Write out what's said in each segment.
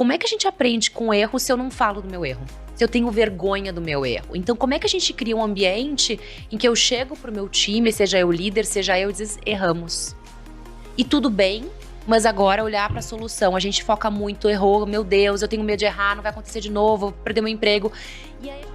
como é que a gente aprende com erro se eu não falo do meu erro? Se eu tenho vergonha do meu erro? Então, como é que a gente cria um ambiente em que eu chego pro meu time, seja eu líder, seja eu, e diz, erramos. E tudo bem, mas agora olhar para a solução. A gente foca muito, errou, meu Deus, eu tenho medo de errar, não vai acontecer de novo, vou perder meu emprego. E aí...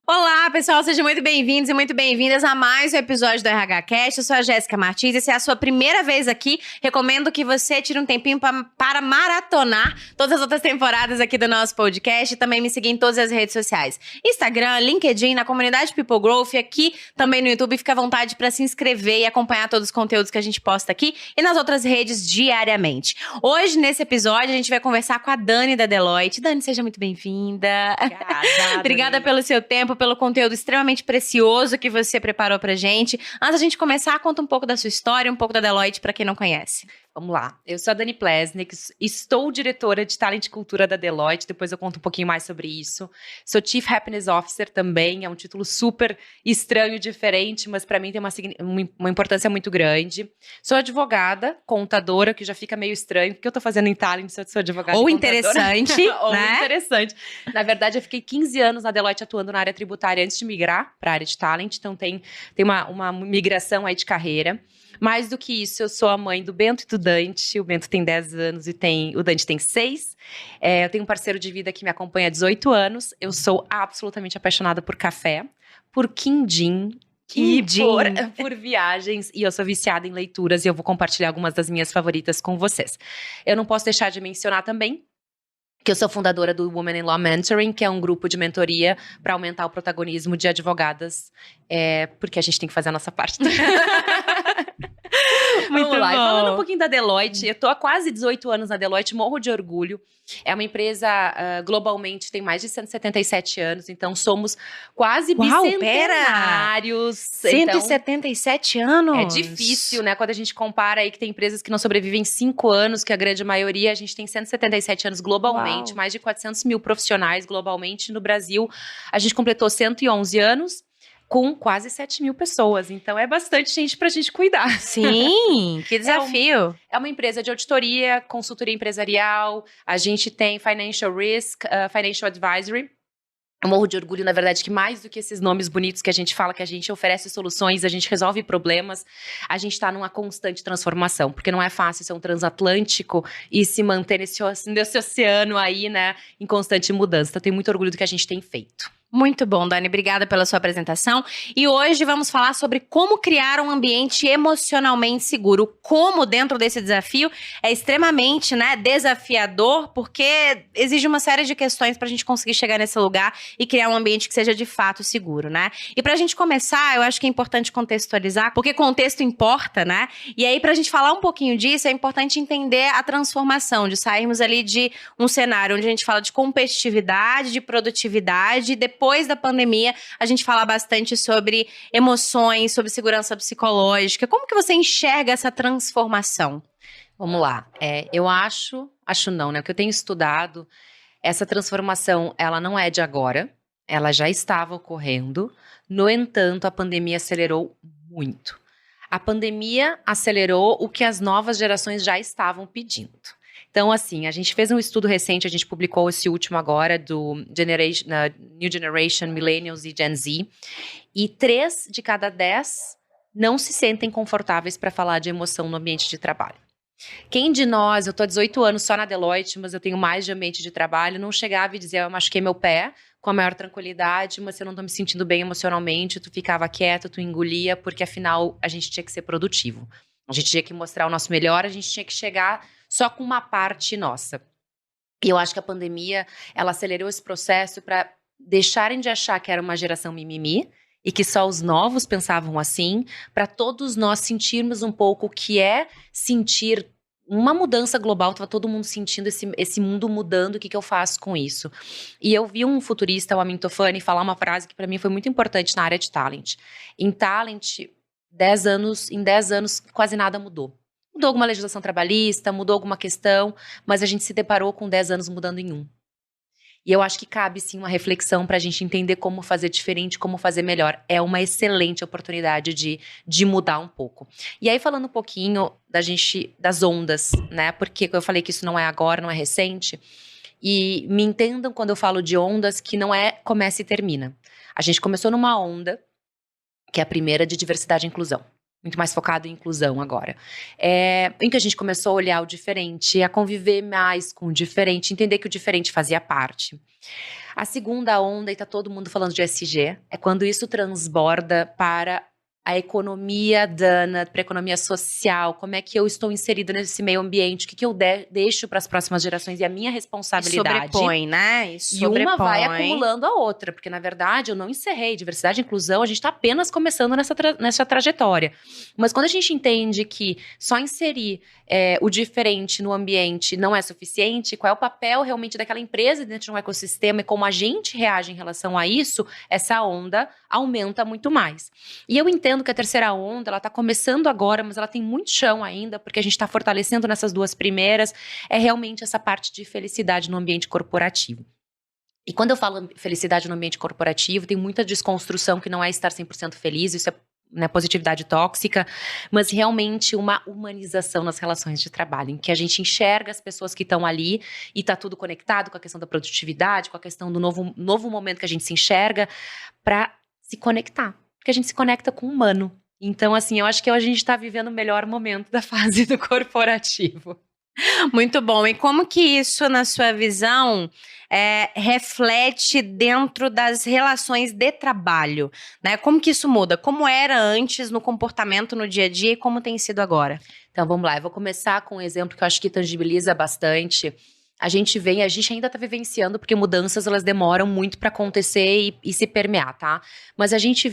Olá, pessoal, sejam muito bem-vindos e muito bem-vindas a mais um episódio do RH Cast. Eu sou a Jéssica Martins e se é a sua primeira vez aqui, recomendo que você tire um tempinho para maratonar todas as outras temporadas aqui do nosso podcast e também me seguir em todas as redes sociais. Instagram, LinkedIn, na comunidade People Growth, aqui também no YouTube. Fica à vontade para se inscrever e acompanhar todos os conteúdos que a gente posta aqui e nas outras redes diariamente. Hoje, nesse episódio, a gente vai conversar com a Dani da Deloitte. Dani, seja muito bem-vinda. Obrigada pelo seu tempo, pelo conteúdo extremamente precioso que você preparou pra gente. Antes da gente começar, conta um pouco da sua história, um pouco da Deloitte pra quem não conhece. Vamos lá. Eu sou a Dani Plesnik, estou diretora de Talent e Cultura da Deloitte, depois eu conto um pouquinho mais sobre isso. Sou Chief Happiness Officer também, é um título super estranho e diferente, mas para mim tem uma importância muito grande. Sou advogada, contadora, que já fica meio estranho, porque eu tô fazendo em Talent se eu sou advogada ou e interessante, Ou né? interessante. Na verdade, eu fiquei 15 anos na Deloitte atuando na área tributária antes de migrar para a área de Talent, então tem uma migração aí de carreira. Mais do que isso, eu sou a mãe do Bento e do Dante. O Bento tem 10 anos e o Dante tem 6. Eu tenho um parceiro de vida que me acompanha há 18 anos. Eu sou absolutamente apaixonada por café, por quindim. E por viagens, e eu sou viciada em leituras e eu vou compartilhar algumas das minhas favoritas com vocês. Eu não posso deixar de mencionar também que eu sou fundadora do Women in Law Mentoring, que é um grupo de mentoria para aumentar o protagonismo de advogadas, porque a gente tem que fazer a nossa parte. Vamos lá, e falando um pouquinho da Deloitte, eu tô há quase 18 anos na Deloitte, morro de orgulho. É uma empresa, globalmente, tem mais de 177 anos, então somos quase bicentenários. 177 anos? É difícil, né, quando a gente compara aí que tem empresas que não sobrevivem 5 anos, que a grande maioria, a gente tem 177 anos globalmente, mais de 400 mil profissionais globalmente. No Brasil, a gente completou 111 anos, com quase 7 mil pessoas. Então, é bastante gente pra gente cuidar. Sim, que desafio. É uma empresa de auditoria, consultoria empresarial. A gente tem Financial Risk, Financial Advisory. Eu morro de orgulho, na verdade, que mais do que esses nomes bonitos que a gente fala, que a gente oferece soluções, a gente resolve problemas, a gente está numa constante transformação, porque não é fácil ser um transatlântico e se manter nesse oceano aí, né, em constante mudança. Então, eu tenho muito orgulho do que a gente tem feito. Muito bom, Dani. Obrigada pela sua apresentação. E hoje vamos falar sobre como criar um ambiente emocionalmente seguro. Como, dentro desse desafio, é extremamente, desafiador, porque exige uma série de questões para a gente conseguir chegar nesse lugar e criar um ambiente que seja de fato seguro, né? E para a gente começar, eu acho que é importante contextualizar, porque contexto importa, né? E aí, para a gente falar um pouquinho disso, é importante entender a transformação, de sairmos ali de um cenário onde a gente fala de competitividade, de produtividade, depois da pandemia, a gente fala bastante sobre emoções, sobre segurança psicológica. Como que você enxerga essa transformação? Vamos lá. Eu acho não, né? O que eu tenho estudado, essa transformação, ela não é de agora, ela já estava ocorrendo. No entanto, a pandemia acelerou muito. A pandemia acelerou o que as novas gerações já estavam pedindo. Então, assim, a gente fez um estudo recente, a gente publicou esse último agora, do New Generation, Millennials e Gen Z, e 3 de cada 10 não se sentem confortáveis para falar de emoção no ambiente de trabalho. Quem de nós, eu tô há 18 anos só na Deloitte, mas eu tenho mais de ambiente de trabalho, não chegava e dizia, eu machuquei meu pé com a maior tranquilidade, mas eu não tô me sentindo bem emocionalmente, tu ficava quieto, tu engolia, porque afinal a gente tinha que ser produtivo. A gente tinha que mostrar o nosso melhor, a gente tinha que chegar só com uma parte nossa. E eu acho que a pandemia, ela acelerou esse processo para deixarem de achar que era uma geração mimimi e que só os novos pensavam assim, para todos nós sentirmos um pouco o que é sentir uma mudança global, estava todo mundo sentindo esse mundo mudando, o que eu faço com isso? E eu vi um futurista, o Amin Tofani, falar uma frase que para mim foi muito importante na área de talent. Em talent, em 10 anos quase nada mudou. Mudou alguma legislação trabalhista, mudou alguma questão, mas a gente se deparou com 10 anos mudando em 1. E eu acho que cabe sim uma reflexão para a gente entender como fazer diferente, como fazer melhor. É uma excelente oportunidade de mudar um pouco. E aí, falando um pouquinho das ondas, né? Porque eu falei que isso não é agora, não é recente. E me entendam quando eu falo de ondas que não é começa e termina. A gente começou numa onda, que é a primeira de diversidade e inclusão. Muito mais focado em inclusão agora. Em que a gente começou a olhar o diferente, a conviver mais com o diferente, entender que o diferente fazia parte. A segunda onda, e tá todo mundo falando de ESG, é quando isso transborda para a economia dana, para a economia social, como é que eu estou inserida nesse meio ambiente, o que eu deixo para as próximas gerações e a minha responsabilidade. Sobrepõe, né? E uma vai acumulando a outra, porque na verdade eu não encerrei diversidade e inclusão, a gente está apenas começando nessa trajetória. Mas quando a gente entende que só inserir o diferente no ambiente não é suficiente, qual é o papel realmente daquela empresa dentro de um ecossistema e como a gente reage em relação a isso, essa onda aumenta muito mais. E eu entendo que a terceira onda, ela está começando agora, mas ela tem muito chão ainda, porque a gente está fortalecendo nessas duas primeiras, é realmente essa parte de felicidade no ambiente corporativo. E quando eu falo felicidade no ambiente corporativo, tem muita desconstrução que não é estar 100% feliz, isso é positividade tóxica, mas realmente uma humanização nas relações de trabalho, em que a gente enxerga as pessoas que estão ali e está tudo conectado com a questão da produtividade, com a questão do novo momento que a gente se enxerga, para se conectar. Porque a gente se conecta com o humano. Então, assim, eu acho que a gente está vivendo o melhor momento da fase do corporativo. Muito bom. E como que isso, na sua visão, reflete dentro das relações de trabalho, né? Como que isso muda? Como era antes no comportamento no dia a dia e como tem sido agora? Então, vamos lá. Eu vou começar com um exemplo que eu acho que tangibiliza bastante. A gente ainda está vivenciando, porque mudanças elas demoram muito para acontecer e se permear, tá? Mas a gente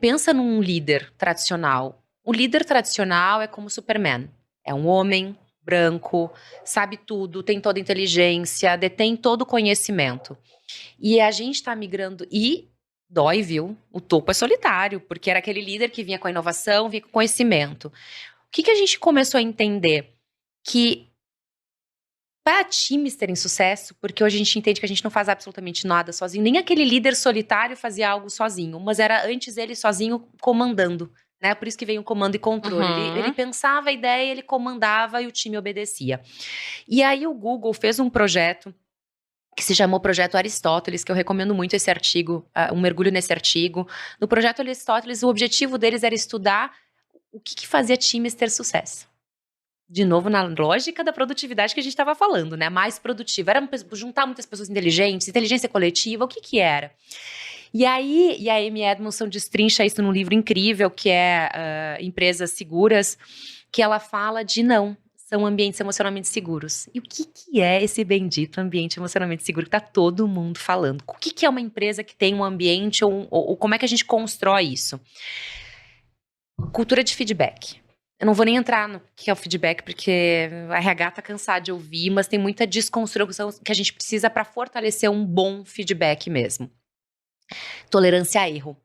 pensa num líder tradicional. O líder tradicional é como Superman. É um homem branco, sabe tudo, tem toda a inteligência, detém todo o conhecimento. E a gente está migrando e dói, viu? O topo é solitário, porque era aquele líder que vinha com a inovação, vinha com conhecimento. O que a gente começou a entender? Que para times terem sucesso, porque hoje a gente entende que a gente não faz absolutamente nada sozinho, nem aquele líder solitário fazia algo sozinho, mas era antes ele sozinho comandando, né? Por isso que veio o comando e controle. Uhum. Ele pensava a ideia, ele comandava e o time obedecia. E aí o Google fez um projeto que se chamou Projeto Aristóteles, que eu recomendo muito esse artigo, um mergulho nesse artigo. No Projeto Aristóteles, o objetivo deles era estudar o que fazia times ter sucesso. De novo, na lógica da produtividade que a gente estava falando, né? Mais produtiva. Era juntar muitas pessoas inteligentes, inteligência coletiva, o que era? E aí, a Amy Edmondson destrincha isso num livro incrível, que é Empresas Seguras, que ela fala de são ambientes emocionalmente seguros. E o que é esse bendito ambiente emocionalmente seguro que tá todo mundo falando? O que é uma empresa que tem um ambiente ou como é que a gente constrói isso? Cultura de feedback. Eu não vou nem entrar no que é o feedback, porque a RH tá cansado de ouvir, mas tem muita desconstrução que a gente precisa para fortalecer um bom feedback mesmo. Tolerância a erro.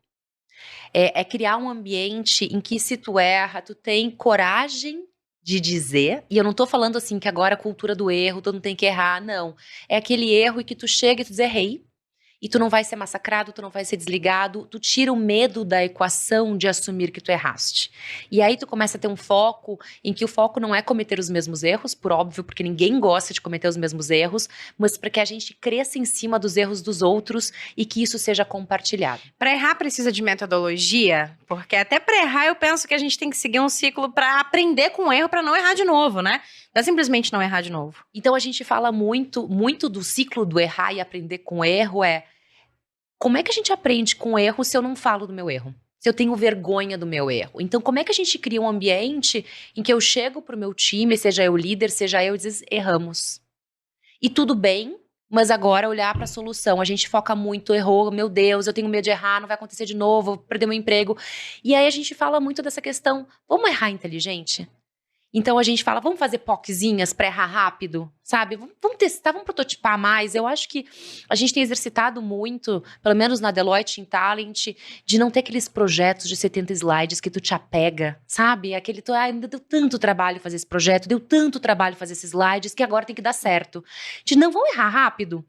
É criar um ambiente em que se tu erra, tu tem coragem de dizer, e eu não tô falando assim que agora a cultura do erro, tu não tem que errar, não. É aquele erro em que tu chega e tu diz errei, e tu não vai ser massacrado, tu não vai ser desligado, tu tira o medo da equação de assumir que tu erraste. E aí tu começa a ter um foco em que o foco não é cometer os mesmos erros, por óbvio, porque ninguém gosta de cometer os mesmos erros, mas para que a gente cresça em cima dos erros dos outros e que isso seja compartilhado. Para errar precisa de metodologia? Porque até para errar eu penso que a gente tem que seguir um ciclo para aprender com o erro para não errar de novo, né? Não é simplesmente não errar de novo. Então a gente fala muito do ciclo do errar e aprender com o erro como é que a gente aprende com o erro se eu não falo do meu erro? Se eu tenho vergonha do meu erro? Então, como é que a gente cria um ambiente em que eu chego pro meu time, seja eu líder, seja eu, e diz, erramos. E tudo bem, mas agora olhar para a solução. A gente foca muito, errou, meu Deus, eu tenho medo de errar, não vai acontecer de novo, vou perder meu emprego. E aí a gente fala muito dessa questão, vamos errar inteligente? Então a gente fala, vamos fazer POCzinhas para errar rápido, sabe? Vamos testar, vamos prototipar mais. Eu acho que a gente tem exercitado muito, pelo menos na Deloitte em Talent, de não ter aqueles projetos de 70 slides que tu te apega, sabe? Ainda deu tanto trabalho fazer esse projeto, deu tanto trabalho fazer esses slides que agora tem que dar certo. De não, vamos errar rápido.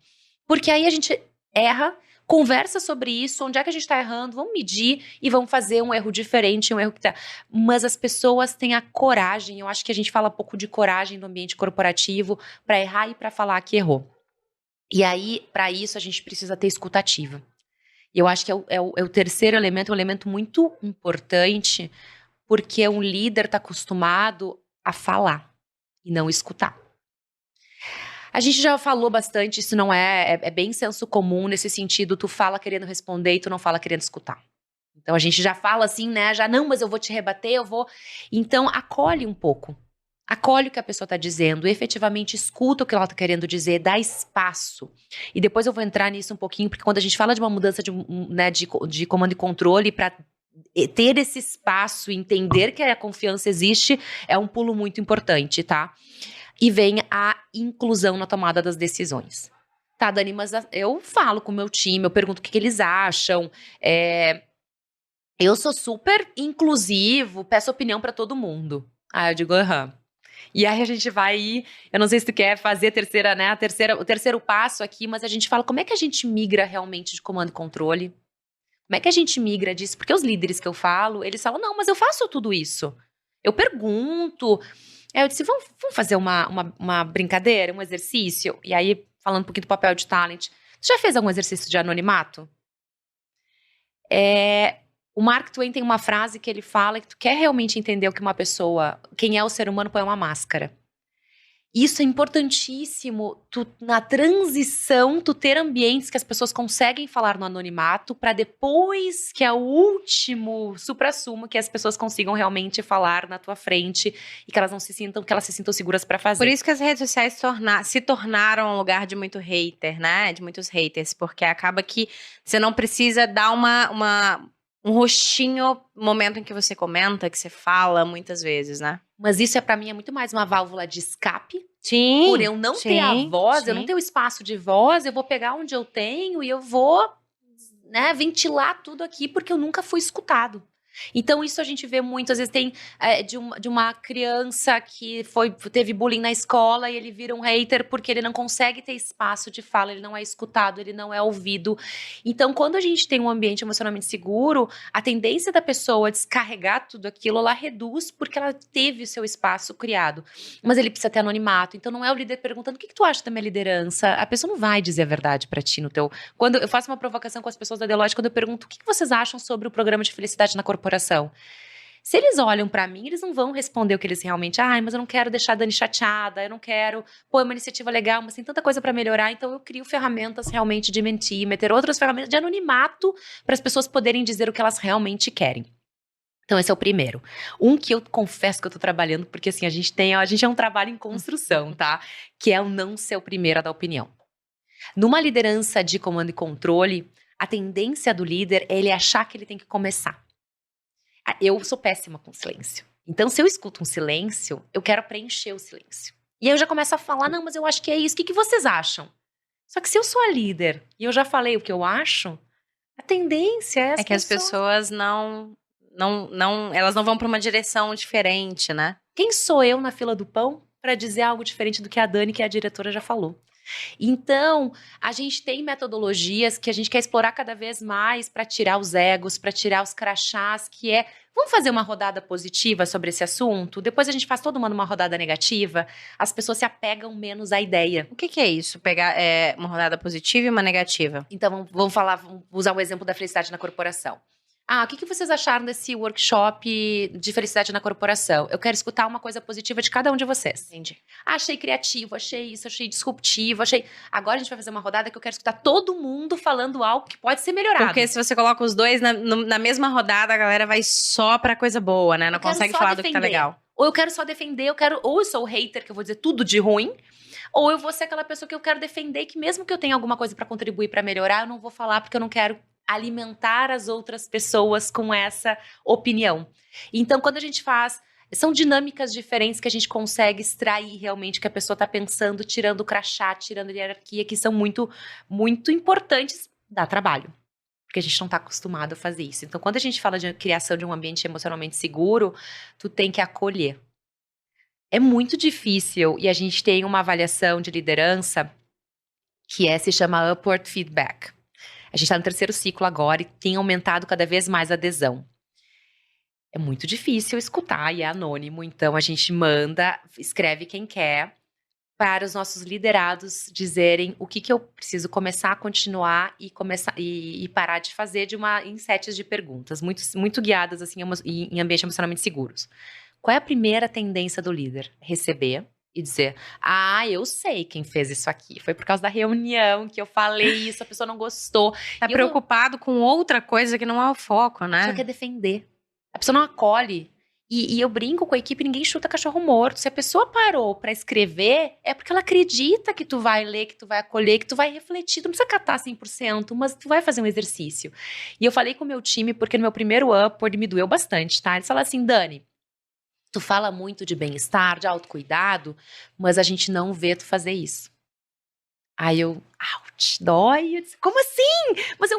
Porque aí a gente erra, conversa sobre isso, onde é que a gente está errando, vamos medir e vamos fazer um erro diferente, um erro que tá... Mas as pessoas têm a coragem, eu acho que a gente fala pouco de coragem no ambiente corporativo para errar e para falar que errou. E aí, para isso, a gente precisa ter escutativa. E eu acho que é o terceiro elemento, um elemento muito importante, porque um líder está acostumado a falar e não escutar. A gente já falou bastante, isso não é bem senso comum nesse sentido, tu fala querendo responder e tu não fala querendo escutar. Então a gente já fala assim, né, já não, mas eu vou te rebater, eu vou... Então acolhe um pouco, acolhe o que a pessoa está dizendo, efetivamente escuta o que ela está querendo dizer, dá espaço. E depois eu vou entrar nisso um pouquinho, porque quando a gente fala de uma mudança de comando e controle para ter esse espaço, entender que a confiança existe, é um pulo muito importante, tá? E vem a inclusão na tomada das decisões. Tá, Dani, mas eu falo com o meu time, eu pergunto o que eles acham. Eu sou super inclusivo, peço opinião pra todo mundo. Aí eu digo, aham. E aí a gente vai, eu não sei se tu quer fazer o terceiro passo aqui, mas a gente fala como é que a gente migra realmente de comando e controle? Como é que a gente migra disso? Porque os líderes que eu falo, eles falam, não, mas eu faço tudo isso. Eu pergunto... Eu disse, vamos fazer uma brincadeira, um exercício? E aí, falando um pouquinho do papel de talent, você já fez algum exercício de anonimato? O Mark Twain tem uma frase que ele fala que tu quer realmente entender o que uma pessoa, quem é o ser humano, põe uma máscara. Isso é importantíssimo, na transição, tu ter ambientes que as pessoas conseguem falar no anonimato para depois que é o último suprassumo que as pessoas consigam realmente falar na tua frente e que elas se sintam seguras para fazer. Por isso que as redes sociais se tornaram um lugar de muito hater, né? De muitos haters, porque acaba que você não precisa dar um rostinho no momento em que você comenta, que você fala muitas vezes, né? Mas isso para mim é muito mais uma válvula de escape. Sim. Por eu não ter a voz, eu não tenho espaço de voz, eu vou pegar onde eu tenho e eu vou, né, ventilar tudo aqui porque eu nunca fui escutado. Então isso a gente vê muito, às vezes tem de uma criança que teve bullying na escola e ele vira um hater porque ele não consegue ter espaço de fala, ele não é escutado, ele não é ouvido. Então quando a gente tem um ambiente emocionalmente seguro, a tendência da pessoa descarregar tudo aquilo, ela reduz porque ela teve o seu espaço criado. Mas ele precisa ter anonimato, então não é o líder perguntando o que tu acha da minha liderança, a pessoa não vai dizer a verdade pra ti no teu... Quando eu faço uma provocação com as pessoas da Deloitte, quando eu pergunto o que vocês acham sobre o programa de felicidade na corporação, se eles olham pra mim, eles não vão responder o que eles realmente... mas eu não quero deixar a Dani chateada, eu não quero... Pô, é uma iniciativa legal, mas tem tanta coisa pra melhorar, então eu crio ferramentas realmente de mentir, meter outras ferramentas de anonimato para as pessoas poderem dizer o que elas realmente querem. Então esse é o primeiro. Um que eu confesso que eu tô trabalhando, porque assim, a gente é um trabalho em construção, tá? Que é o não ser o primeiro a dar opinião. Numa liderança de comando e controle, a tendência do líder é ele achar que ele tem que começar. Eu sou péssima com silêncio. Então, se eu escuto um silêncio, eu quero preencher o silêncio. E aí eu já começo a falar, não, mas eu acho que é isso. O que vocês acham? Só que se eu sou a líder e eu já falei o que eu acho, a tendência é que as pessoas elas não vão para uma direção diferente, né? Quem sou eu na fila do pão para dizer algo diferente do que a Dani, que é a diretora, já falou? Então, a gente tem metodologias que a gente quer explorar cada vez mais para tirar os egos, para tirar os crachás, que é, vamos fazer uma rodada positiva sobre esse assunto? Depois a gente faz todo mundo uma rodada negativa, as pessoas se apegam menos à ideia. O que é isso? Pegar uma rodada positiva e uma negativa? Então, vamos usar o exemplo da felicidade na corporação. O que vocês acharam desse workshop de felicidade na corporação? Eu quero escutar uma coisa positiva de cada um de vocês. Entendi. Achei criativo, achei isso, achei disruptivo, Agora a gente vai fazer uma rodada que eu quero escutar todo mundo falando algo que pode ser melhorado. Porque se você coloca os dois na mesma rodada, a galera vai só pra coisa boa, né? Não consegue falar do que tá legal. Ou eu quero só defender, ou eu sou o hater, que eu vou dizer tudo de ruim, ou eu vou ser aquela pessoa que eu quero defender, que mesmo que eu tenha alguma coisa pra contribuir, pra melhorar, eu não vou falar porque eu não quero alimentar as outras pessoas com essa opinião. Então, quando a gente são dinâmicas diferentes que a gente consegue extrair realmente o que a pessoa está pensando, tirando o crachá, tirando a hierarquia, que são muito, muito importantes, dá trabalho. Porque a gente não está acostumado a fazer isso. Então, quando a gente fala de criação de um ambiente emocionalmente seguro, tu tem que acolher. É muito difícil, e a gente tem uma avaliação de liderança se chama Upward Feedback. A gente está no 3º ciclo agora e tem aumentado cada vez mais a adesão. É muito difícil escutar e é anônimo, então a gente manda, escreve quem quer, para os nossos liderados dizerem o que eu preciso começar a continuar e parar de fazer em sets de perguntas, muito guiadas assim, em ambientes emocionalmente seguros. Qual é a primeira tendência do líder? Receber e dizer, eu sei quem fez isso aqui. Foi por causa da reunião que eu falei isso, a pessoa não gostou. Tá preocupado com outra coisa que não é o foco, né? A pessoa quer defender. A pessoa não acolhe. E eu brinco com a equipe, ninguém chuta cachorro morto. Se a pessoa parou pra escrever, é porque ela acredita que tu vai ler, que tu vai acolher, que tu vai refletir. Tu não precisa catar 100%, mas tu vai fazer um exercício. E eu falei com o meu time, porque no meu primeiro Upward me doeu bastante, tá? Eles falaram assim, Dani, tu fala muito de bem-estar, de autocuidado, mas a gente não vê tu fazer isso. Aí eu, ouch, dói. Eu disse, como assim? Mas eu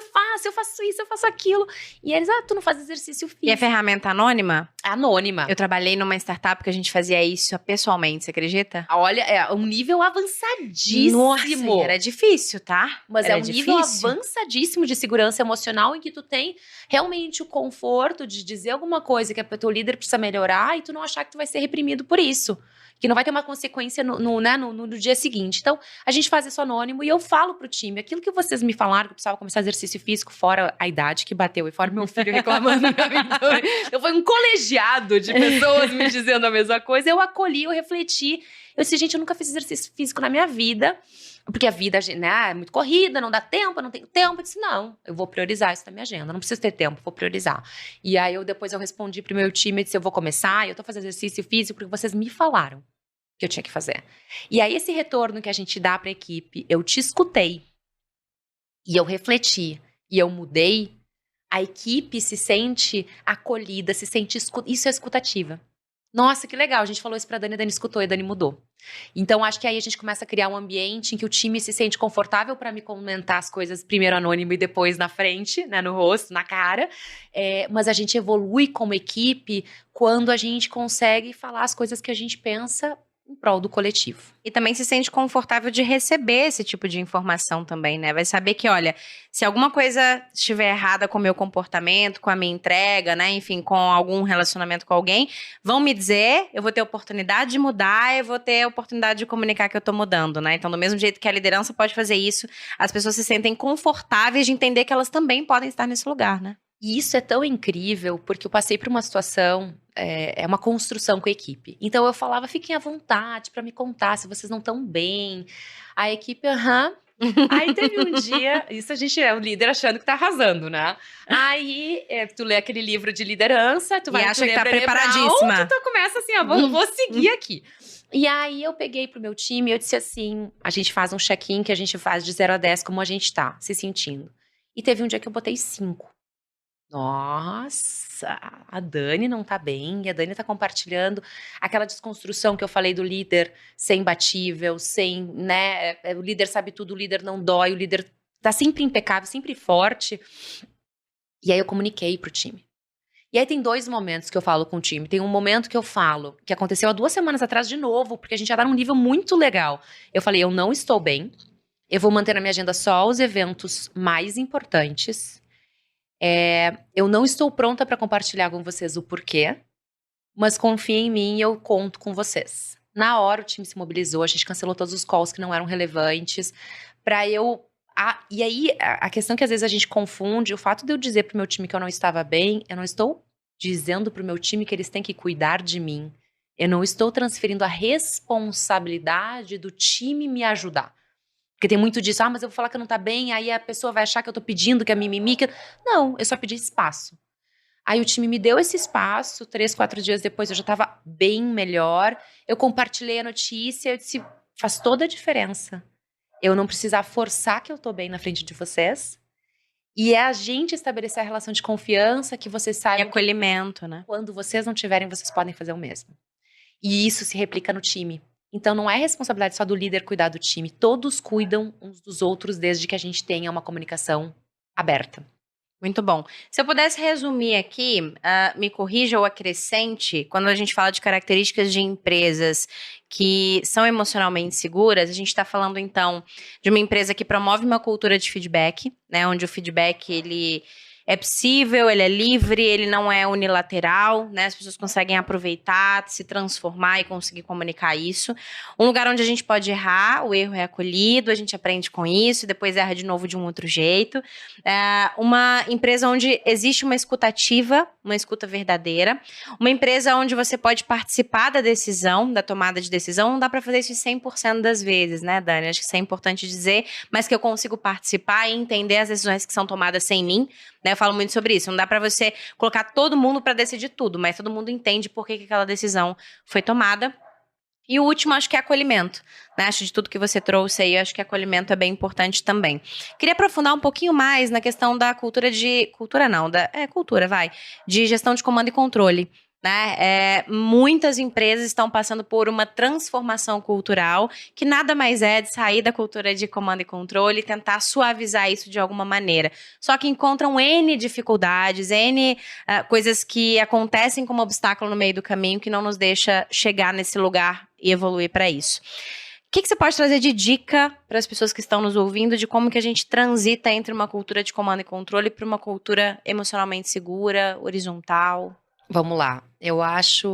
faço isso, eu faço aquilo. E eles, tu não faz exercício físico. E é ferramenta anônima? Anônima. Eu trabalhei numa startup que a gente fazia isso pessoalmente, você acredita? Olha, é um nível avançadíssimo. Nossa, era difícil, tá? Mas era é um nível avançadíssimo de segurança emocional em que tu tem realmente o conforto de dizer alguma coisa que o teu líder precisa melhorar e tu não achar que tu vai ser reprimido por isso. Que não vai ter uma consequência no dia seguinte. Então, a gente faz isso anônimo e eu falo pro time, aquilo que vocês me falaram que eu precisava começar exercício físico, fora a idade que bateu e fora meu filho reclamando pra mim. Então, foi um colegiado de pessoas me dizendo a mesma coisa. Eu acolhi, eu refleti. Eu disse, gente, eu nunca fiz exercício físico na minha vida. Porque a vida, né, é muito corrida, não dá tempo, eu não tenho tempo. Eu disse, não, eu vou priorizar isso na minha agenda. Não preciso ter tempo, vou priorizar. E aí, depois eu respondi pro meu time, eu disse, eu vou começar, eu tô fazendo exercício físico porque vocês me falaram que eu tinha que fazer. E aí, esse retorno que a gente dá pra equipe, eu te escutei, e eu refleti, e eu mudei, a equipe se sente acolhida, se sente isso é escutativa. Nossa, que legal, a gente falou isso pra Dani, a Dani escutou e a Dani mudou. Então, acho que aí a gente começa a criar um ambiente em que o time se sente confortável pra me comentar as coisas primeiro anônimo e depois na frente, né, no rosto, na cara. Mas a gente evolui como equipe quando a gente consegue falar as coisas que a gente pensa em prol do coletivo. E também se sente confortável de receber esse tipo de informação também, né? Vai saber que, olha, se alguma coisa estiver errada com o meu comportamento, com a minha entrega, né? Enfim, com algum relacionamento com alguém, vão me dizer, eu vou ter oportunidade de mudar, eu vou ter a oportunidade de comunicar que eu tô mudando, né? Então, do mesmo jeito que a liderança pode fazer isso, as pessoas se sentem confortáveis de entender que elas também podem estar nesse lugar, né? E isso é tão incrível, porque eu passei por uma situação, é uma construção com a equipe. Então eu falava, fiquem à vontade para me contar se vocês não estão bem. A equipe, Aí teve um dia, isso a gente é o líder achando que tá arrasando, né? Aí tu lê aquele livro de liderança, tu vai e acha que tá preparadíssima. Tu começa assim, vou seguir aqui. E aí eu peguei pro meu time e eu disse assim, a gente faz um check-in que a gente faz de 0 a 10 como a gente tá se sentindo. E teve um dia que eu botei 5. Nossa, a Dani não tá bem, a Dani tá compartilhando aquela desconstrução que eu falei do líder ser imbatível, sem, né, o líder sabe tudo, o líder não dói, o líder tá sempre impecável, sempre forte. E aí eu comuniquei pro time. E aí tem 2 momentos que eu falo com o time. Tem um momento que eu falo, que aconteceu há 2 semanas atrás de novo, porque a gente já tá num nível muito legal. Eu falei, eu não estou bem, eu vou manter na minha agenda só os eventos mais importantes. Eu não estou pronta para compartilhar com vocês o porquê, mas confiem em mim e eu conto com vocês. Na hora o time se mobilizou, a gente cancelou todos os calls que não eram relevantes, e aí a questão que às vezes a gente confunde, o fato de eu dizer pro meu time que eu não estava bem, eu não estou dizendo pro meu time que eles têm que cuidar de mim. Eu não estou transferindo a responsabilidade do time me ajudar. Porque tem muito disso, mas eu vou falar que não tá bem, aí a pessoa vai achar que eu tô pedindo, que é mimimi. Não, eu só pedi espaço. Aí o time me deu esse espaço, 3, 4 dias depois eu já tava bem melhor. Eu compartilhei a notícia, eu disse, faz toda a diferença. Eu não precisar forçar que eu tô bem na frente de vocês. E é a gente estabelecer a relação de confiança, que vocês saibam. E acolhimento, né? Quando vocês não tiverem, vocês podem fazer o mesmo. E isso se replica no time. Então, não é responsabilidade só do líder cuidar do time. Todos cuidam uns dos outros desde que a gente tenha uma comunicação aberta. Muito bom. Se eu pudesse resumir aqui, me corrija ou acrescente, quando a gente fala de características de empresas que são emocionalmente seguras, a gente está falando então de uma empresa que promove uma cultura de feedback, né, onde o feedback ele é possível, ele é livre, ele não é unilateral, né? As pessoas conseguem aproveitar, se transformar e conseguir comunicar isso. Um lugar onde a gente pode errar, o erro é acolhido, a gente aprende com isso, e depois erra de novo de um outro jeito. Uma empresa onde existe uma escuta ativa, uma escuta verdadeira. Uma empresa onde você pode participar da decisão, da tomada de decisão. Não dá para fazer isso 100% das vezes, né, Dani? Acho que isso é importante dizer, mas que eu consigo participar e entender as decisões que são tomadas sem mim, né? Eu falo muito sobre isso. Não dá pra você colocar todo mundo pra decidir tudo, mas todo mundo entende por que aquela decisão foi tomada. E o último, acho que é acolhimento, né? Acho de tudo que você trouxe aí, acho que acolhimento é bem importante também. Queria aprofundar um pouquinho mais na questão da cultura de gestão de comando e controle. Né? Muitas empresas estão passando por uma transformação cultural que nada mais é de sair da cultura de comando e controle e tentar suavizar isso de alguma maneira. Só que encontram N dificuldades, N coisas que acontecem como obstáculo no meio do caminho que não nos deixa chegar nesse lugar e evoluir para isso. O que você pode trazer de dica para as pessoas que estão nos ouvindo de como que a gente transita entre uma cultura de comando e controle para uma cultura emocionalmente segura, horizontal? Vamos lá. Eu acho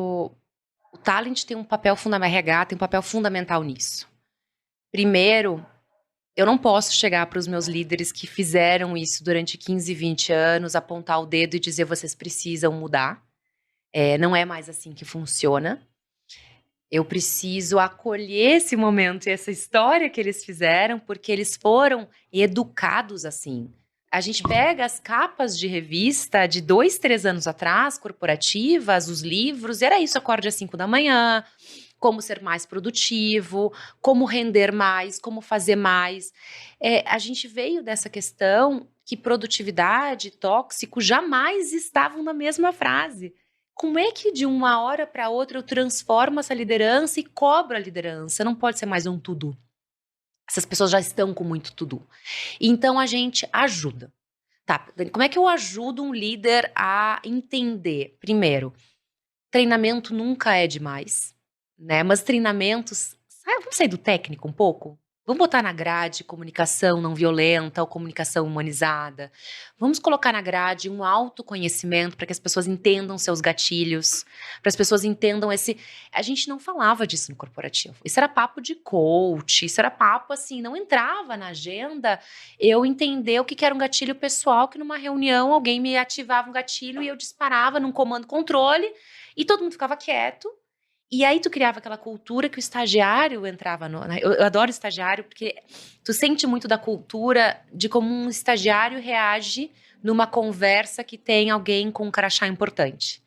o talent tem um papel fundamental, RH tem um papel fundamental nisso. Primeiro, eu não posso chegar para os meus líderes que fizeram isso durante 15, 20 anos, apontar o dedo e dizer vocês precisam mudar. Não é mais assim que funciona. Eu preciso acolher esse momento e essa história que eles fizeram, porque eles foram educados assim. A gente pega as capas de revista de 2, 3 anos atrás, corporativas, os livros, e era isso, acorde às 5 da manhã, como ser mais produtivo, como render mais, como fazer mais. A gente veio dessa questão que produtividade e tóxico jamais estavam na mesma frase. Como é que de uma hora para outra eu transformo essa liderança e cobro a liderança? Não pode ser mais um tudo. Essas pessoas já estão com muito tudo. Então a gente ajuda. Tá, Dani, como é que eu ajudo um líder a entender? Primeiro, treinamento nunca é demais, né? Mas treinamentos, vamos sair do técnico um pouco? Vamos botar na grade comunicação não violenta ou comunicação humanizada. Vamos colocar na grade um autoconhecimento para que as pessoas entendam seus gatilhos, para as pessoas entendam esse... A gente não falava disso no corporativo. Isso era papo de coach, isso era papo assim, não entrava na agenda eu entender o que era um gatilho pessoal, que numa reunião alguém me ativava um gatilho e eu disparava num comando-controle e todo mundo ficava quieto. E aí tu criava aquela cultura que o estagiário entrava no... Eu adoro estagiário porque tu sente muito da cultura de como um estagiário reage numa conversa que tem alguém com um crachá importante.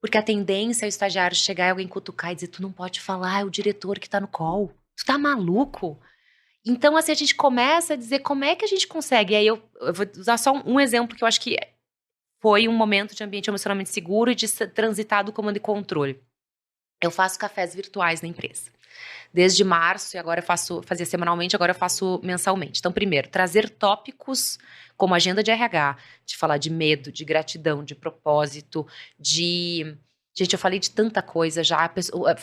Porque a tendência é o estagiário chegar e alguém cutucar e dizer, tu não pode falar, é o diretor que tá no call. Tu tá maluco? Então, assim, a gente começa a dizer como é que a gente consegue. E aí eu vou usar só um exemplo que eu acho que foi um momento de ambiente emocionalmente seguro e de transitar do comando e controle. Eu faço cafés virtuais na empresa. Desde março, e agora fazia semanalmente, agora eu faço mensalmente. Então, primeiro, trazer tópicos como agenda de RH, de falar de medo, de gratidão, de propósito, de... Gente, eu falei de tanta coisa já.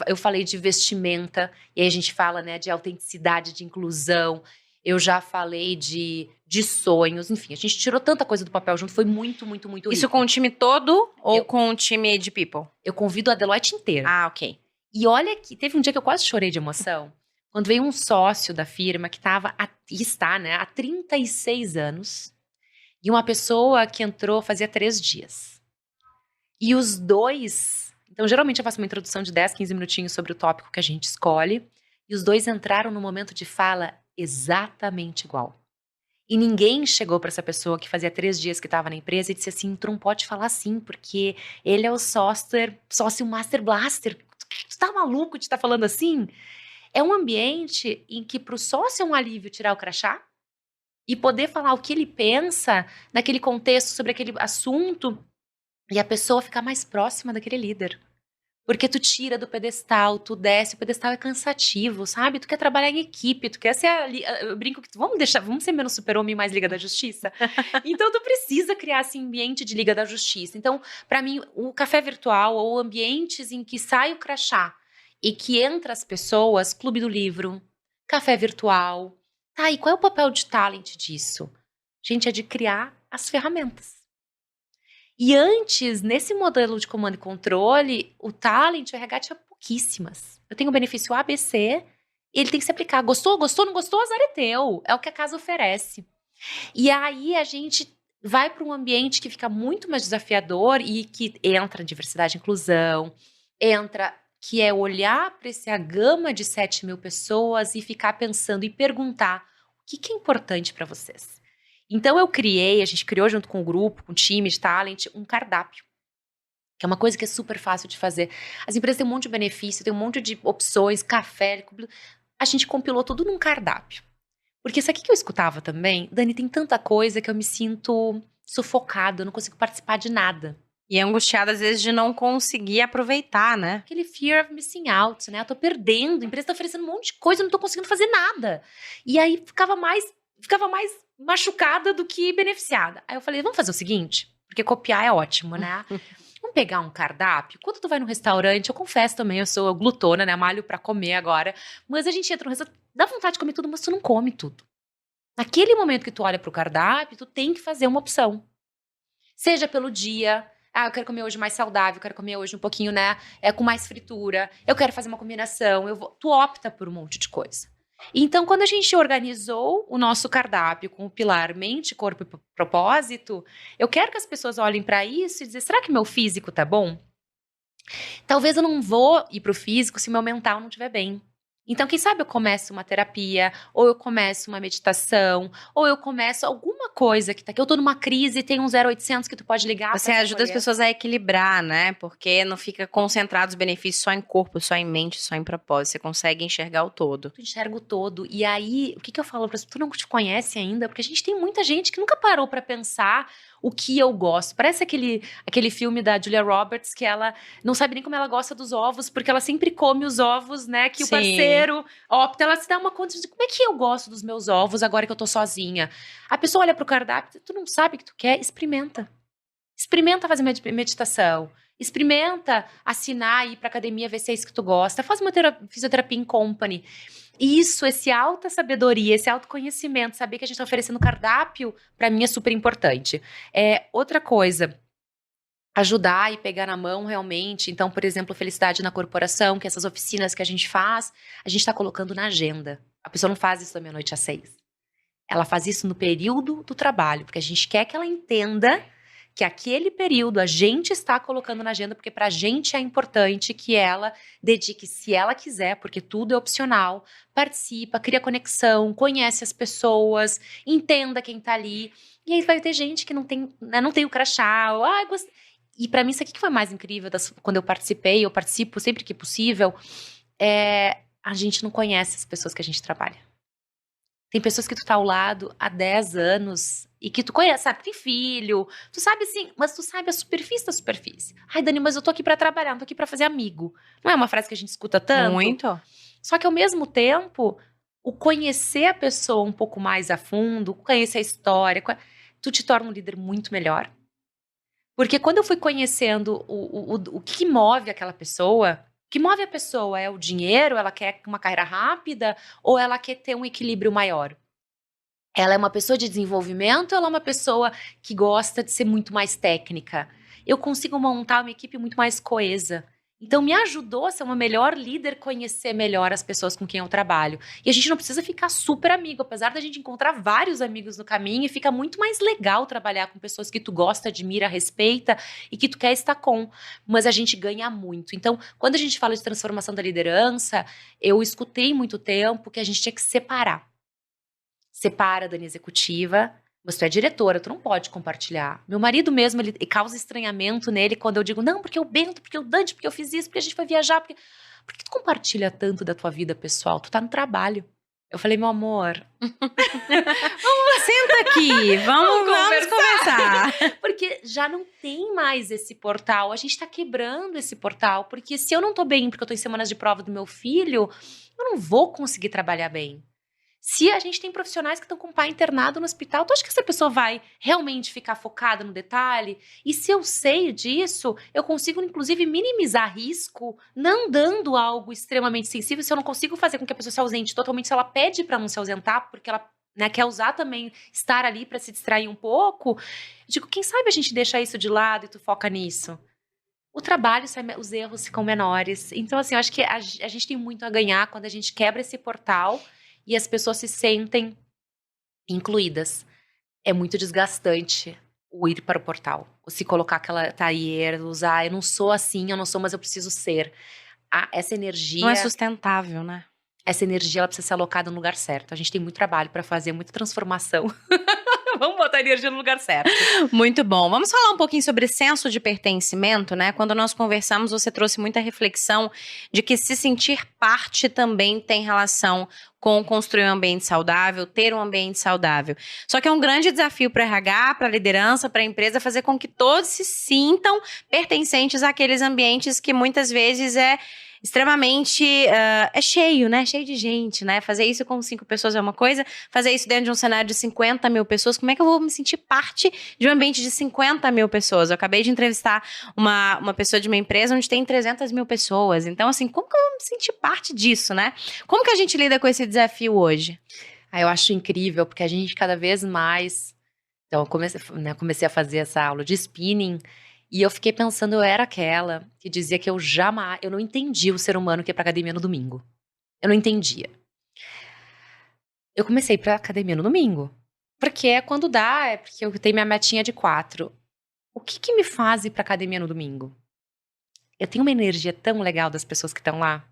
Eu falei de vestimenta, e aí a gente fala, né, de autenticidade, de inclusão. Eu já falei de sonhos, enfim. A gente tirou tanta coisa do papel junto, foi muito, muito, muito rico. Isso com o time todo ou com o time de people? Eu convido a Deloitte inteira. Ah, ok. E olha que teve um dia que eu quase chorei de emoção, quando veio um sócio da firma que está, né, há 36 anos, e uma pessoa que entrou fazia 3 dias. E os dois... Então, geralmente eu faço uma introdução de 10, 15 minutinhos sobre o tópico que a gente escolhe, e os dois entraram no momento de fala exatamente igual. E ninguém chegou para essa pessoa que fazia 3 dias que estava na empresa e disse assim, tu não pode falar assim, porque ele é o sócio Master Blaster. Tu tá maluco de estar falando assim? É um ambiente em que pro sócio é um alívio tirar o crachá e poder falar o que ele pensa naquele contexto sobre aquele assunto e a pessoa ficar mais próxima daquele líder. Porque tu tira do pedestal, tu desce, o pedestal é cansativo, sabe? Tu quer trabalhar em equipe, tu quer ser eu brinco que vamos ser menos Super-Homem e mais Liga da Justiça. Então tu precisa criar esse ambiente de Liga da Justiça. Então, pra mim, o café virtual ou ambientes em que sai o crachá e que entra as pessoas, clube do livro, café virtual. Tá, e qual é o papel de talent disso? Gente, é de criar as ferramentas. E antes, nesse modelo de comando e controle, o talent, o RH tinha pouquíssimas. Eu tenho o benefício ABC, e ele tem que se aplicar. Gostou, gostou, não gostou, azar é teu. É o que a casa oferece. E aí a gente vai para um ambiente que fica muito mais desafiador e que entra diversidade e inclusão, entra que é olhar para essa gama de 7 mil pessoas e ficar pensando e perguntar o que é importante para vocês. Então a gente criou junto com o grupo, com o time de talent, um cardápio. Que é uma coisa que é super fácil de fazer. As empresas têm um monte de benefício, tem um monte de opções, café. A gente compilou tudo num cardápio. Porque isso aqui que eu escutava também, Dani, tem tanta coisa que eu me sinto sufocada, eu não consigo participar de nada. E angustiada, às vezes, de não conseguir aproveitar, né? Aquele fear of missing out, né? Eu tô perdendo, a empresa tá oferecendo um monte de coisa, eu não tô conseguindo fazer nada. E aí ficava mais machucada do que beneficiada. Aí eu falei, vamos fazer o seguinte, porque copiar é ótimo, né? Vamos pegar um cardápio. Quando tu vai no restaurante, eu confesso também, eu sou glutona, né? Malho pra comer agora. Mas a gente entra no restaurante, dá vontade de comer tudo, mas tu não come tudo. Naquele momento que tu olha pro cardápio, tu tem que fazer uma opção. Seja pelo dia, eu quero comer hoje mais saudável, eu quero comer hoje um pouquinho, né? Com mais fritura, eu quero fazer uma combinação, tu opta por um monte de coisa. Então, quando a gente organizou o nosso cardápio com o pilar mente, corpo e propósito, eu quero que as pessoas olhem para isso e dizer, será que meu físico tá bom? Talvez eu não vou ir pro físico se meu mental não estiver bem. Então, quem sabe eu começo uma terapia, ou eu começo uma meditação, ou eu começo alguma coisa que tá aqui. Eu tô numa crise e tem um 0800 que tu pode ligar. Você ajuda as pessoas a equilibrar, né? Porque não fica concentrado os benefícios só em corpo, só em mente, só em propósito. Você consegue enxergar o todo. Tu enxerga o todo. E aí, o que eu falo pra você? Tu não te conhece ainda? Porque a gente tem muita gente que nunca parou pra pensar o que eu gosto. Parece aquele filme da Julia Roberts que ela não sabe nem como ela gosta dos ovos, porque ela sempre come os ovos, né? Que o parceiro opta. Ela se dá uma conta de como é que eu gosto dos meus ovos agora que eu tô sozinha. A pessoa olha pro cardápio, tu não sabe o que tu quer, experimenta. Experimenta fazer meditação. Experimenta assinar e ir pra academia, ver se é isso que tu gosta. Faz uma fisioterapia em company. Isso, esse alta sabedoria, esse autoconhecimento, saber que a gente está oferecendo cardápio, para mim é super importante. Outra coisa, ajudar e pegar na mão realmente. Então, por exemplo, felicidade na corporação, que essas oficinas que a gente faz, a gente está colocando na agenda. A pessoa não faz isso da meia-noite às 6. Ela faz isso no período do trabalho, porque a gente quer que ela entenda que aquele período a gente está colocando na agenda, porque para a gente é importante que ela dedique, se ela quiser, porque tudo é opcional, participa, cria conexão, conhece as pessoas, entenda quem tá ali. E aí vai ter gente que não tem, né, não tem o crachá, e para mim isso aqui que foi mais incrível, quando eu participei, eu participo sempre que possível, a gente não conhece as pessoas que a gente trabalha. Tem pessoas que tu tá ao lado há 10 anos e que tu conhece, sabe, tem filho, tu sabe assim, mas tu sabe a superfície da superfície. Ai, Dani, mas eu tô aqui pra trabalhar, não tô aqui pra fazer amigo. Não é uma frase que a gente escuta tanto? Muito. Só que ao mesmo tempo, o conhecer a pessoa um pouco mais a fundo, conhecer a história, tu te torna um líder muito melhor. Porque quando eu fui conhecendo o que move aquela pessoa, o que move a pessoa é o dinheiro, ela quer uma carreira rápida ou ela quer ter um equilíbrio maior? Ela é uma pessoa de desenvolvimento ou ela é uma pessoa que gosta de ser muito mais técnica? Eu consigo montar uma equipe muito mais coesa. Então, me ajudou a ser uma melhor líder, conhecer melhor as pessoas com quem eu trabalho. E a gente não precisa ficar super amigo, apesar da gente encontrar vários amigos no caminho, e fica muito mais legal trabalhar com pessoas que tu gosta, admira, respeita e que tu quer estar com. Mas a gente ganha muito. Então, quando a gente fala de transformação da liderança, eu escutei muito tempo que a gente tinha que separar. Separa da executiva, mas tu é diretora, tu não pode compartilhar. Meu marido mesmo, ele causa estranhamento nele quando eu digo, não, porque o Bento, porque o Dante, porque eu fiz isso, porque a gente foi viajar, Por que tu compartilha tanto da tua vida pessoal? Tu tá no trabalho. Eu falei, meu amor, Senta aqui, vamos conversar. porque já não tem mais esse portal. A gente tá quebrando esse portal. Porque se eu não tô bem porque eu tô em semanas de prova do meu filho, eu não vou conseguir trabalhar bem. Se a gente tem profissionais que estão com o pai internado no hospital, tu acha que essa pessoa vai realmente ficar focada no detalhe? E se eu sei disso, eu consigo, inclusive, minimizar risco, não dando algo extremamente sensível, se eu não consigo fazer com que a pessoa se ausente totalmente, se ela pede para não se ausentar, porque ela quer usar também, estar ali para se distrair um pouco. Eu digo, quem sabe a gente deixa isso de lado e tu foca nisso? O trabalho, os erros ficam menores. Então, assim, eu acho que a gente tem muito a ganhar quando a gente quebra esse portal e as pessoas se sentem incluídas. É muito desgastante o ir para o portal. O se colocar aquela taier, usar, eu não sou assim, eu não sou, mas eu preciso ser. Essa energia... Não é sustentável, né? Essa energia, ela precisa ser alocada no lugar certo. A gente tem muito trabalho para fazer, muita transformação. Vamos botar a energia no lugar certo. Muito bom. Vamos falar um pouquinho sobre senso de pertencimento, né? Quando nós conversamos, você trouxe muita reflexão de que se sentir parte também tem relação com construir um ambiente saudável, ter um ambiente saudável. Só que é um grande desafio para RH, para a liderança, para a empresa, fazer com que todos se sintam pertencentes àqueles ambientes que muitas vezes é extremamente é cheio, né? Cheio de gente, né? Fazer isso com 5 pessoas é uma coisa, fazer isso dentro de um cenário de 50 mil pessoas, como é que eu vou me sentir parte de um ambiente de 50 mil pessoas? Eu acabei de entrevistar uma pessoa de uma empresa onde tem 300 mil pessoas. Então, assim, como que eu vou me sentir parte disso, né? Como que a gente lida com esse desafio hoje? Eu acho incrível, porque a gente cada vez mais... Então, eu comecei a fazer essa aula de spinning. E eu fiquei pensando, eu era aquela que dizia que eu não entendia o ser humano que ia pra academia no domingo. Eu não entendia. Eu comecei pra academia no domingo. Porque é quando dá, é porque eu tenho minha metinha de 4. O que me faz ir pra academia no domingo? Eu tenho uma energia tão legal das pessoas que estão lá.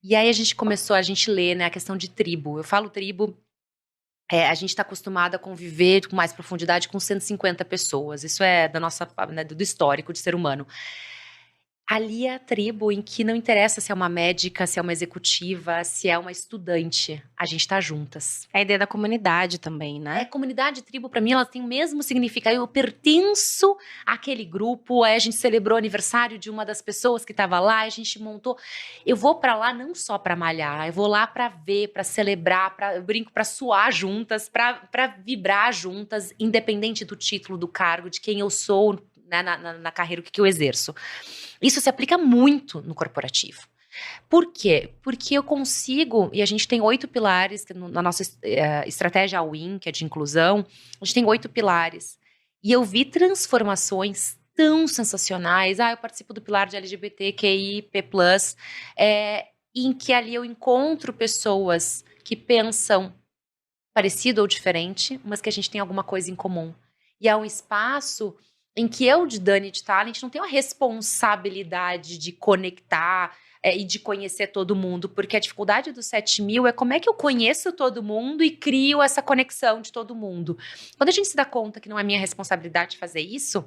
E aí a gente lê, né, a questão de tribo. Eu falo tribo... a gente está acostumado a conviver com mais profundidade com 150 pessoas. Isso é da nossa, né, do histórico de ser humano. Ali é a tribo em que não interessa se é uma médica, se é uma executiva, se é uma estudante. A gente tá juntas. É a ideia da comunidade também, né? Comunidade, tribo, pra mim, ela tem o mesmo significado. Eu pertenço àquele grupo. Aí a gente celebrou o aniversário de uma das pessoas que tava lá. A gente montou. Eu vou pra lá não só pra malhar. Eu vou lá pra ver, pra celebrar, eu brinco, pra suar juntas, pra vibrar juntas, independente do título, do cargo, de quem eu sou, né, na carreira, o que eu exerço. Isso se aplica muito no corporativo. Por quê? Porque eu consigo, e a gente tem 8 pilares, que na nossa estratégia Win, que é de inclusão, a gente tem 8 pilares. E eu vi transformações tão sensacionais. Eu participo do pilar de LGBTQIP+, em que ali eu encontro pessoas que pensam parecido ou diferente, mas que a gente tem alguma coisa em comum. E é um espaço em que eu, de Dani de Talent, não tenho a responsabilidade de conectar e de conhecer todo mundo, porque a dificuldade dos 7.000 é como é que eu conheço todo mundo e crio essa conexão de todo mundo. Quando a gente se dá conta que não é minha responsabilidade fazer isso,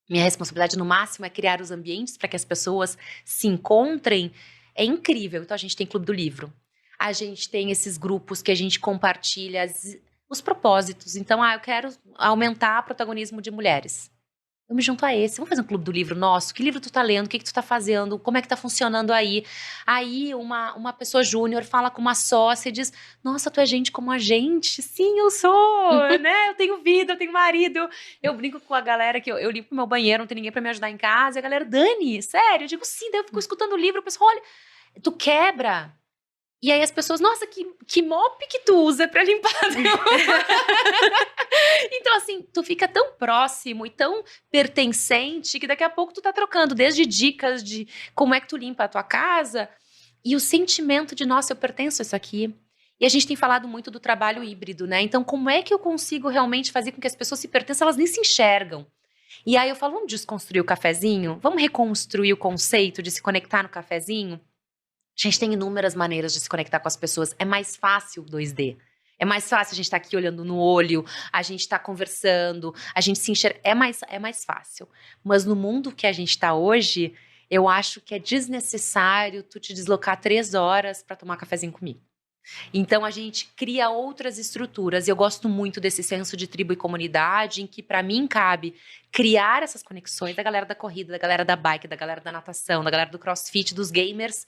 minha responsabilidade no máximo é criar os ambientes para que as pessoas se encontrem, é incrível. Então a gente tem Clube do Livro, a gente tem esses grupos que a gente compartilha os propósitos. Então, eu quero aumentar o protagonismo de mulheres. Eu me junto a esse. Vamos fazer um clube do livro nosso? Que livro tu tá lendo? O que tu tá fazendo? Como é que tá funcionando aí? Aí uma pessoa júnior fala com uma sócia e diz, nossa, tu é gente como a gente? Sim, eu sou, né? Eu tenho vida, eu tenho marido. Eu brinco com a galera que eu limpo meu banheiro, não tem ninguém pra me ajudar em casa. E a galera, Dani, sério? Eu digo, sim. Daí eu fico escutando o livro, eu penso, olha, tu quebra. E aí as pessoas, nossa, que mop que tu usa pra limpar? Então, assim, tu fica tão próximo e tão pertencente que daqui a pouco tu tá trocando desde dicas de como é que tu limpa a tua casa e o sentimento de, nossa, eu pertenço a isso aqui. E a gente tem falado muito do trabalho híbrido, né? Então, como é que eu consigo realmente fazer com que as pessoas se pertençam? Elas nem se enxergam. E aí eu falo, vamos desconstruir o cafezinho? Vamos reconstruir o conceito de se conectar no cafezinho? A gente tem inúmeras maneiras de se conectar com as pessoas. É mais fácil o 2D. É mais fácil a gente estar aqui olhando no olho, a gente estar conversando, a gente se enxerga. É mais fácil. Mas no mundo que a gente está hoje, eu acho que é desnecessário tu te deslocar 3 horas para tomar cafezinho comigo. Então, a gente cria outras estruturas. Eu gosto muito desse senso de tribo e comunidade, em que, para mim, cabe criar essas conexões da galera da corrida, da galera da bike, da galera da natação, da galera do crossfit, dos gamers.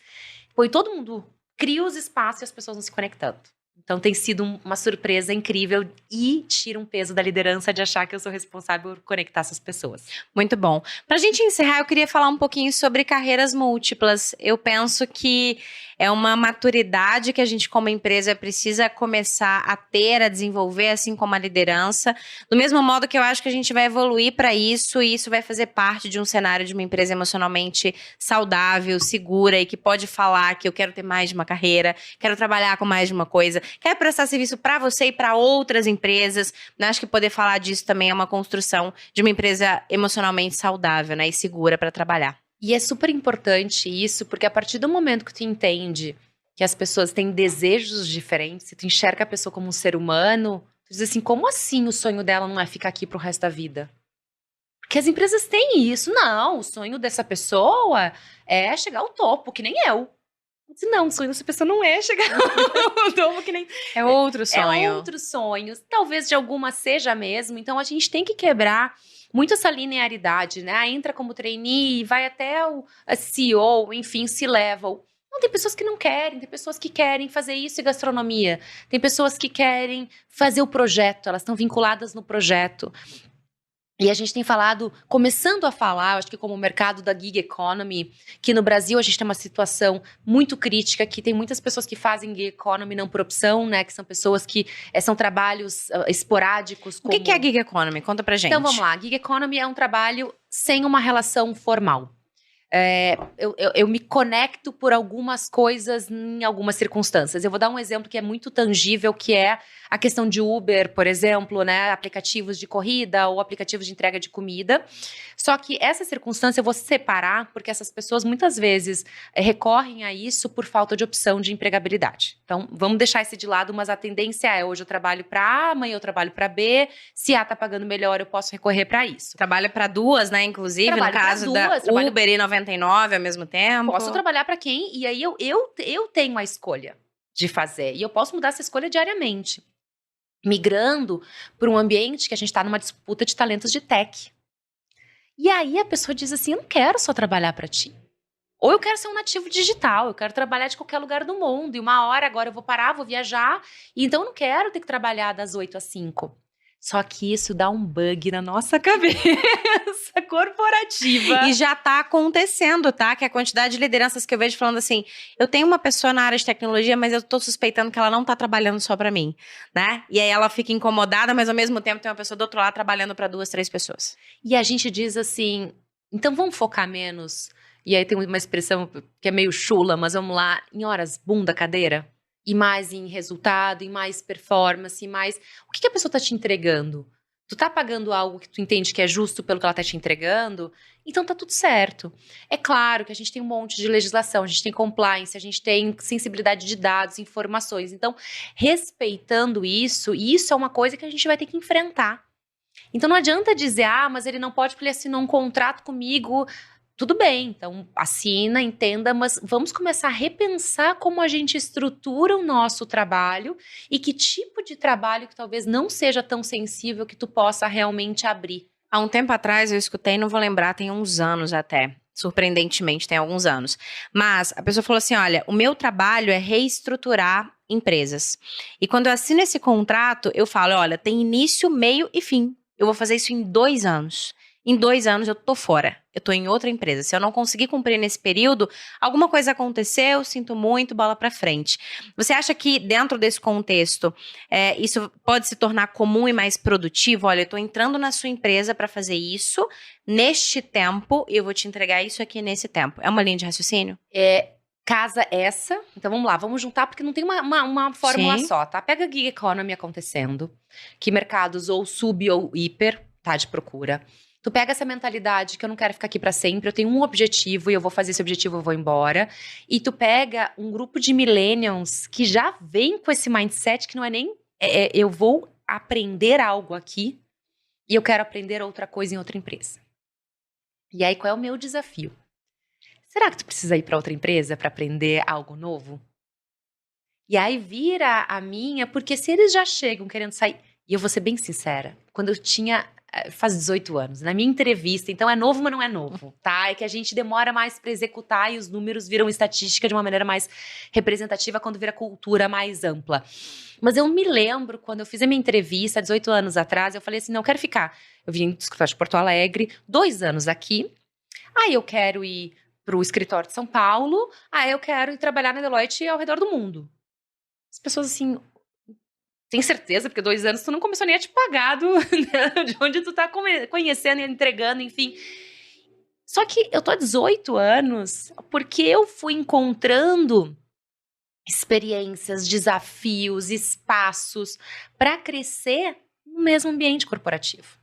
E todo mundo cria os espaços e as pessoas vão se conectando. Então, tem sido uma surpresa incrível e tira um peso da liderança de achar que eu sou responsável por conectar essas pessoas. Muito bom. Pra gente encerrar, eu queria falar um pouquinho sobre carreiras múltiplas. Eu penso que é uma maturidade que a gente, como empresa, precisa começar a ter, a desenvolver, assim como a liderança. Do mesmo modo que eu acho que a gente vai evoluir para isso, e isso vai fazer parte de um cenário de uma empresa emocionalmente saudável, segura, e que pode falar que eu quero ter mais de uma carreira, quero trabalhar com mais de uma coisa, quero prestar serviço para você e para outras empresas. Eu acho que poder falar disso também é uma construção de uma empresa emocionalmente saudável, né, e segura para trabalhar. E é super importante isso, porque a partir do momento que tu entende que as pessoas têm desejos diferentes, se tu enxerga a pessoa como um ser humano, tu diz assim, como assim o sonho dela não é ficar aqui pro resto da vida? Porque as empresas têm isso. Não, o sonho dessa pessoa é chegar ao topo, que nem eu. Eu disse, não, o sonho dessa pessoa não é chegar ao topo, que nem... É outro sonho. É outros sonhos. Talvez de alguma seja mesmo. Então, a gente tem que quebrar muito essa linearidade, né? Entra como trainee, vai até o CEO, enfim, C-level. Não, tem pessoas que não querem, tem pessoas que querem fazer isso em gastronomia. Tem pessoas que querem fazer o projeto, elas estão vinculadas no projeto. E a gente tem falado, começando a falar, acho que como o mercado da gig economy, que no Brasil a gente tem uma situação muito crítica, que tem muitas pessoas que fazem gig economy não por opção, né? Que são pessoas que são trabalhos esporádicos. O que é gig economy? Conta pra gente. Então vamos lá, gig economy é um trabalho sem uma relação formal. Eu me conecto por algumas coisas em algumas circunstâncias. Eu vou dar um exemplo que é muito tangível, que é a questão de Uber, por exemplo, né? Aplicativos de corrida ou aplicativos de entrega de comida. Só que essa circunstância eu vou separar, porque essas pessoas muitas vezes recorrem a isso por falta de opção de empregabilidade. Então, vamos deixar esse de lado, mas a tendência é, hoje eu trabalho para A, amanhã eu trabalho para B, se A tá pagando melhor, eu posso recorrer para isso. Trabalha para duas, né? Inclusive, Trabalho no caso duas, da Uber e 99 ao mesmo tempo. Posso trabalhar para quem, e aí eu tenho a escolha de fazer. E eu posso mudar essa escolha diariamente. Migrando para um ambiente que a gente está numa disputa de talentos de tech. E aí a pessoa diz assim, eu não quero só trabalhar para ti. Ou eu quero ser um nativo digital, eu quero trabalhar de qualquer lugar do mundo. E uma hora agora eu vou parar, vou viajar. E então eu não quero ter que trabalhar das 8 às 5. Só que isso dá um bug na nossa cabeça corporativa. E já tá acontecendo, tá? Que a quantidade de lideranças que eu vejo falando assim, eu tenho uma pessoa na área de tecnologia, mas eu tô suspeitando que ela não tá trabalhando só pra mim, né? E aí ela fica incomodada, mas ao mesmo tempo tem uma pessoa do outro lado trabalhando pra 2, 3 pessoas. E a gente diz assim, então vamos focar menos. E aí tem uma expressão que é meio chula, mas vamos lá, em horas bunda cadeira. E mais em resultado, em mais performance, e mais... O que a pessoa tá te entregando? Tu tá pagando algo que tu entende que é justo pelo que ela tá te entregando? Então tá tudo certo. É claro que a gente tem um monte de legislação, a gente tem compliance, a gente tem sensibilidade de dados, informações. Então, respeitando isso, e isso é uma coisa que a gente vai ter que enfrentar. Então não adianta dizer, mas ele não pode porque ele assinou um contrato comigo... Tudo bem, então assina, entenda, mas vamos começar a repensar como a gente estrutura o nosso trabalho e que tipo de trabalho que talvez não seja tão sensível que tu possa realmente abrir. Há um tempo atrás eu escutei, não vou lembrar, tem uns anos até, surpreendentemente tem alguns anos, mas a pessoa falou assim, olha, o meu trabalho é reestruturar empresas. E quando eu assino esse contrato, eu falo, olha, tem início, meio e fim. Eu vou fazer isso em 2 anos. Em 2 anos eu tô fora, eu tô em outra empresa. Se eu não conseguir cumprir nesse período, alguma coisa aconteceu, sinto muito, bola pra frente. Você acha que dentro desse contexto, isso pode se tornar comum e mais produtivo? Olha, eu tô entrando na sua empresa pra fazer isso neste tempo e eu vou te entregar isso aqui nesse tempo. É uma linha de raciocínio? Casa essa, então vamos lá, vamos juntar porque não tem uma fórmula só, tá? Pega a gig economy acontecendo, que mercados ou sub ou hiper, tá, de procura. Tu pega essa mentalidade que eu não quero ficar aqui pra sempre, eu tenho um objetivo e eu vou fazer esse objetivo, eu vou embora. E tu pega um grupo de millennials que já vem com esse mindset que não é nem eu vou aprender algo aqui e eu quero aprender outra coisa em outra empresa. E aí qual é o meu desafio? Será que tu precisa ir pra outra empresa pra aprender algo novo? E aí vira a minha, porque se eles já chegam querendo sair... E eu vou ser bem sincera, quando eu tinha... Faz 18 anos, na minha entrevista, então é novo, mas não é novo, tá? É que a gente demora mais para executar e os números viram estatística de uma maneira mais representativa quando vira cultura mais ampla. Mas eu me lembro, quando eu fiz a minha entrevista, 18 anos atrás, eu falei assim, não, eu quero ficar. Eu vim do escritório de Porto Alegre, 2 anos aqui, aí eu quero ir pro escritório de São Paulo, aí eu quero ir trabalhar na Deloitte ao redor do mundo. As pessoas assim... Tem certeza? Porque 2 anos tu não começou nem a te pagar né? De onde tu tá conhecendo e entregando, enfim. Só que eu tô há 18 anos porque eu fui encontrando experiências, desafios, espaços para crescer no mesmo ambiente corporativo.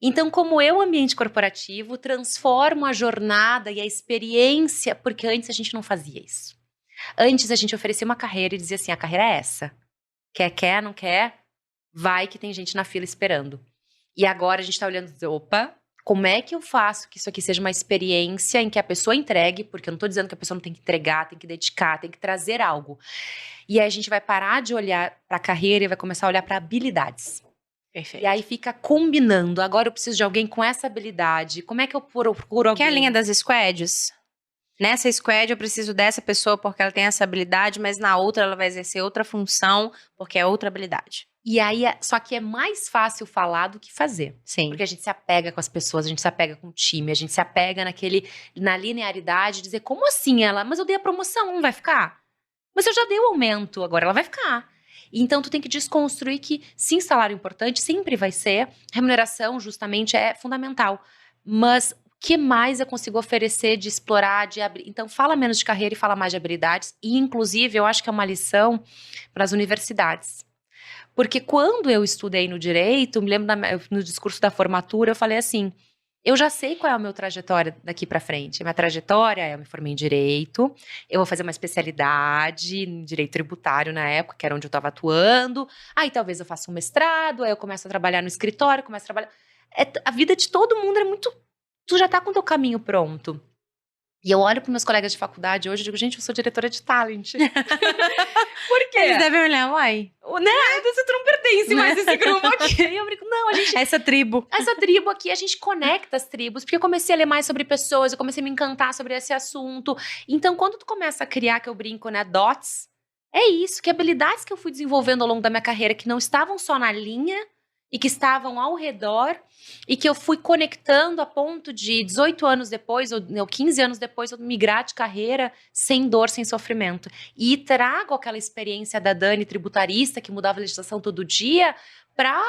Então, como eu, ambiente corporativo, transformo a jornada e a experiência, porque antes a gente não fazia isso. Antes a gente oferecia uma carreira e dizia assim, a carreira é essa. Quer, não quer? Vai que tem gente na fila esperando. E agora a gente tá olhando e diz, opa, como é que eu faço que isso aqui seja uma experiência em que a pessoa entregue, porque eu não tô dizendo que a pessoa não tem que entregar, tem que dedicar, tem que trazer algo. E aí a gente vai parar de olhar pra carreira e vai começar a olhar pra habilidades. Perfeito. E aí fica combinando, agora eu preciso de alguém com essa habilidade, como é que eu procuro alguém? Que é a linha das squads? Nessa squad eu preciso dessa pessoa porque ela tem essa habilidade, mas na outra ela vai exercer outra função porque é outra habilidade. E aí, só que é mais fácil falar do que fazer. Sim. Porque a gente se apega com as pessoas, a gente se apega com o time, a gente se apega na linearidade, dizer, como assim ela? Mas eu dei a promoção, não vai ficar? Mas eu já dei o aumento, agora ela vai ficar. Então, tu tem que desconstruir que, sim, salário importante sempre vai ser, remuneração justamente é fundamental. Mas o que mais eu consigo oferecer de explorar, de abrir? Então, fala menos de carreira e fala mais de habilidades. E, inclusive, eu acho que é uma lição para as universidades. Porque quando eu estudei no direito, me lembro no discurso da formatura, eu falei assim, eu já sei qual é a minha trajetória daqui para frente. A minha trajetória é, eu me formei em direito, eu vou fazer uma especialidade em direito tributário na época, que era onde eu estava atuando, aí talvez eu faça um mestrado, aí eu começo a trabalhar no escritório, começo a trabalhar... a vida de todo mundo é muito... Tu já tá com o teu caminho pronto. E eu olho para meus colegas de faculdade hoje e digo, gente, eu sou diretora de talent. Por quê? Eles devem olhar, uai. Né? Tu não pertence mais a esse grupo aqui. E eu brinco, não, a gente... Essa tribo aqui, a gente conecta as tribos. Porque eu comecei a ler mais sobre pessoas, eu comecei a me encantar sobre esse assunto. Então, quando tu começa a criar, que eu brinco, né, dots, é isso, que habilidades que eu fui desenvolvendo ao longo da minha carreira, que não estavam só na linha, e que estavam ao redor, e que eu fui conectando a ponto de 18 anos depois, ou 15 anos depois, eu migrar de carreira sem dor, sem sofrimento. E trago aquela experiência da Dani tributarista, que mudava a legislação todo dia, para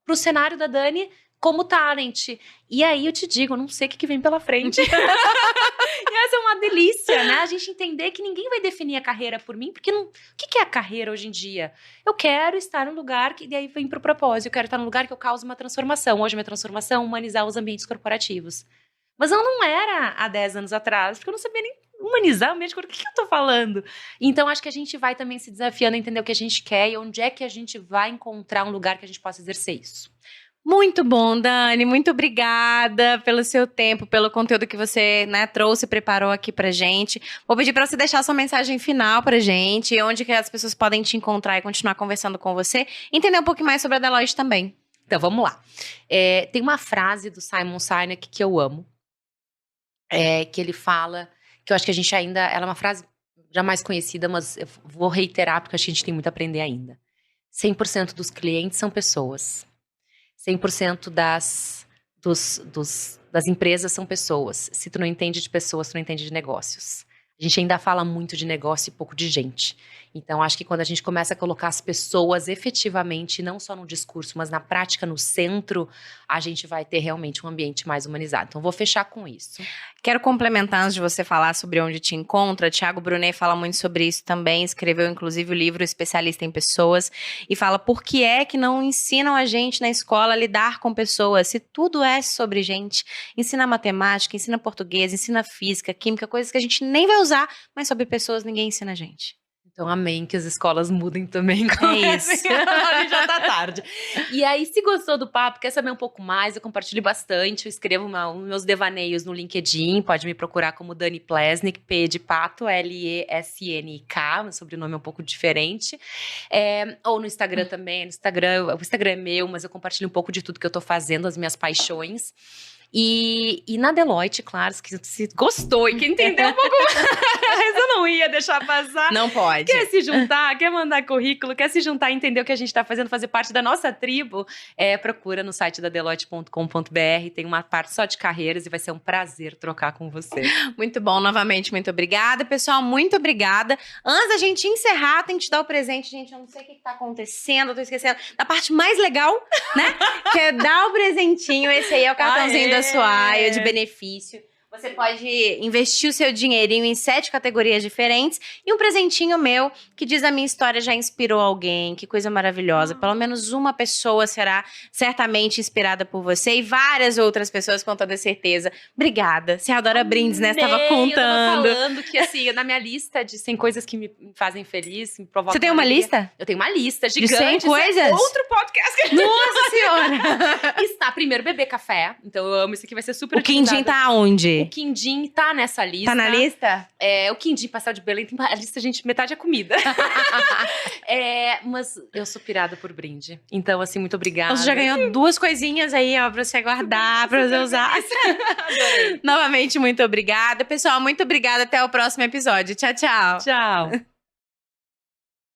o cenário da Dani como talent. E aí eu te digo, eu não sei o que vem pela frente. E essa é uma delícia, né? A gente entender que ninguém vai definir a carreira por mim, porque o que é a carreira hoje em dia? Eu quero estar num lugar que, daí vem pro propósito, eu quero estar num lugar que eu cause uma transformação. Hoje, minha transformação é humanizar os ambientes corporativos. Mas eu não era há 10 anos atrás, porque eu não sabia nem humanizar o ambiente corporativo. O que eu tô falando? Então, acho que a gente vai também se desafiando a entender o que a gente quer e onde é que a gente vai encontrar um lugar que a gente possa exercer isso. Muito bom, Dani. Muito obrigada pelo seu tempo, pelo conteúdo que você, né, trouxe e preparou aqui pra gente. Vou pedir pra você deixar sua mensagem final pra gente, onde que as pessoas podem te encontrar e continuar conversando com você, e entender um pouco mais sobre a Deloitte também. Então, vamos lá. Tem uma frase do Simon Sinek que eu amo, que ele fala, que eu acho que a gente ainda... Ela é uma frase já mais conhecida, mas eu vou reiterar, porque acho que a gente tem muito a aprender ainda. 100% dos clientes são pessoas. 100% das empresas são pessoas. Se tu não entende de pessoas, tu não entende de negócios. A gente ainda fala muito de negócio e pouco de gente. Então, acho que quando a gente começa a colocar as pessoas efetivamente, não só no discurso, mas na prática, no centro, a gente vai ter realmente um ambiente mais humanizado. Então, vou fechar com isso. Quero complementar antes de você falar sobre onde te encontra. Thiago Brunet fala muito sobre isso também. Escreveu, inclusive, o livro Especialista em Pessoas. E fala por que é que não ensinam a gente na escola a lidar com pessoas. Se tudo é sobre gente. Ensina matemática, ensina português, ensina física, química, coisas que a gente nem vai usar, mas sobre pessoas ninguém ensina a gente. Então, amém que as escolas mudem também. É isso. Já tá tarde. E aí, se gostou do papo, quer saber um pouco mais, eu compartilho bastante. Eu escrevo meus devaneios no LinkedIn. Pode me procurar como Dani Plesnik, P de pato, L-E-S-N-I-K. Meu sobrenome é um pouco diferente. Ou no Instagram também. O Instagram é meu, mas eu compartilho um pouco de tudo que eu tô fazendo, as minhas paixões. E na Deloitte, claro, se gostou e quer entender um pouco mais, eu não ia deixar passar. Não pode. Quer se juntar, quer mandar currículo, quer se juntar e entender o que a gente está fazendo, fazer parte da nossa tribo, procura no site da Deloitte.com.br, tem uma parte só de carreiras e vai ser um prazer trocar com você. Muito bom, novamente, muito obrigada. Pessoal, muito obrigada. Antes da gente encerrar, tem que te dar o presente, gente. Eu não sei o que tá acontecendo, eu tô esquecendo. Da parte mais legal, né? Que é dar o presentinho. Esse aí é o cartãozinho da Suaia, de benefício. Você pode investir o seu dinheirinho em 7 categorias diferentes e um presentinho meu que diz a minha história já inspirou alguém. Que coisa maravilhosa. Pelo menos uma pessoa será certamente inspirada por você e várias outras pessoas, com toda certeza. Obrigada. Você adora brindes, né? Você tava contando. Eu tava falando que, assim, na minha lista de 100 coisas que me fazem feliz, me provocam. Você tem uma lista? Eu tenho uma lista De gigante. 100 coisas? Outro podcast. Nossa Senhora! Está primeiro Bebê Café. Então eu amo, isso aqui vai ser super O quindim tá aonde? O quindim tá nessa lista. Tá na lista? O quindim, pastel de Belém, tem a lista, gente, metade é comida. Mas eu sou pirada por brinde. Então, assim, muito obrigada. Você já ganhou 2 coisinhas aí, ó, pra você guardar, pra você usar. Novamente, muito obrigada. Pessoal, muito obrigada. Até o próximo episódio. Tchau, tchau. Tchau.